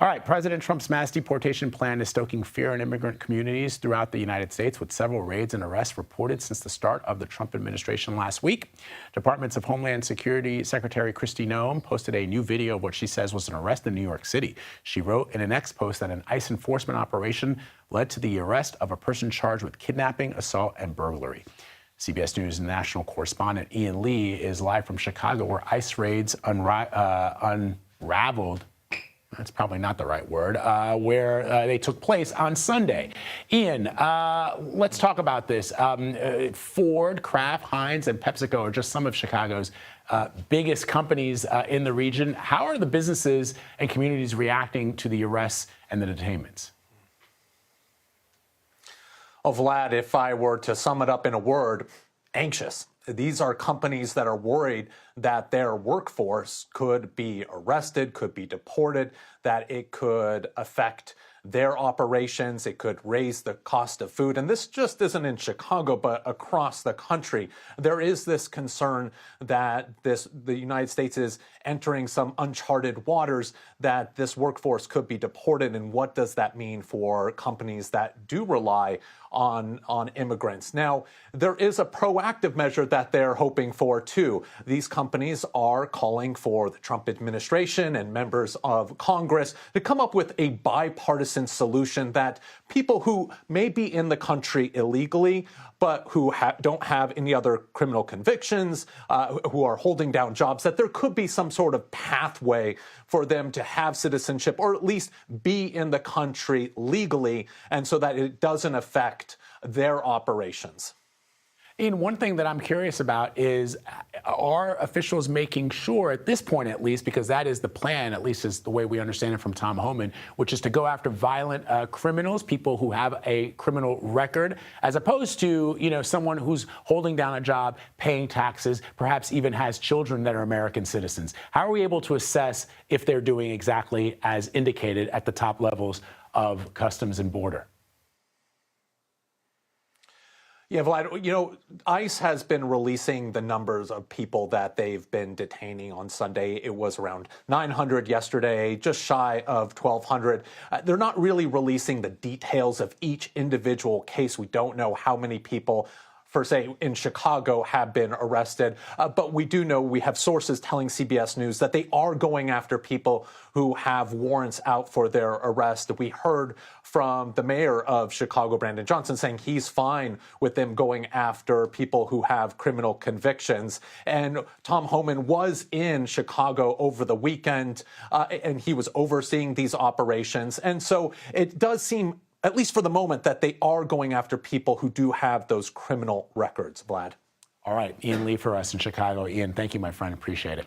All right, President Trump's mass deportation plan is stoking fear in immigrant communities throughout the United States, with several raids and arrests reported since the start of the Trump administration last week. Departments of Homeland Security Secretary Kristi Noem posted a new video of what she says was an arrest in New York City. She wrote in an X post that an ICE enforcement operation led to the arrest of a person charged with kidnapping, assault, and burglary. CBS News and national correspondent Ian Lee is live from Chicago, where ICE raids unraveled. That's probably not the right word, where they took place on Sunday. Ian, let's talk about this. Ford, Kraft, Heinz, and PepsiCo are just some of Chicago's biggest companies in the region. How are the businesses and communities reacting to the arrests and the detainments? Oh, Vlad, if I were to sum it up in a word, anxious. These are companies that are worried that their workforce could be arrested, could be deported, that it could affect their operations, it could raise the cost of food. And this just isn't in Chicago, but across the country. There is this concern that the United States is entering some uncharted waters, that this workforce could be deported. And what does that mean for companies that do rely on immigrants? Now, there is a proactive measure that they're hoping for, too. These companies are calling for the Trump administration and members of Congress to come up with a bipartisan solution that people who may be in the country illegally, but who don't have any other criminal convictions, who are holding down jobs, that there could be some sort of pathway for them to have citizenship or at least be in the country legally, and so that it doesn't affect their operations. Ian, one thing that I'm curious about is, are officials making sure, at this point at least, because that is the plan, at least is the way we understand it from Tom Homan, which is to go after violent criminals, people who have a criminal record, as opposed to, someone who's holding down a job, paying taxes, perhaps even has children that are American citizens. How are we able to assess if they're doing exactly as indicated at the top levels of Customs and Border? Yeah, Vlad, ICE has been releasing the numbers of people that they've been detaining on Sunday. It was around 900 yesterday, just shy of 1,200. They're not really releasing the details of each individual case. We don't know how many people, for say, in Chicago have been arrested. But we do know, we have sources telling CBS News that they are going after people who have warrants out for their arrest. We heard from the mayor of Chicago, Brandon Johnson, saying he's fine with them going after people who have criminal convictions. And Tom Homan was in Chicago over the weekend, and he was overseeing these operations. And so it does seem, at least for the moment, that they are going after people who do have those criminal records, Vlad. All right, Ian Lee for us in Chicago. Ian, thank you, my friend. Appreciate it.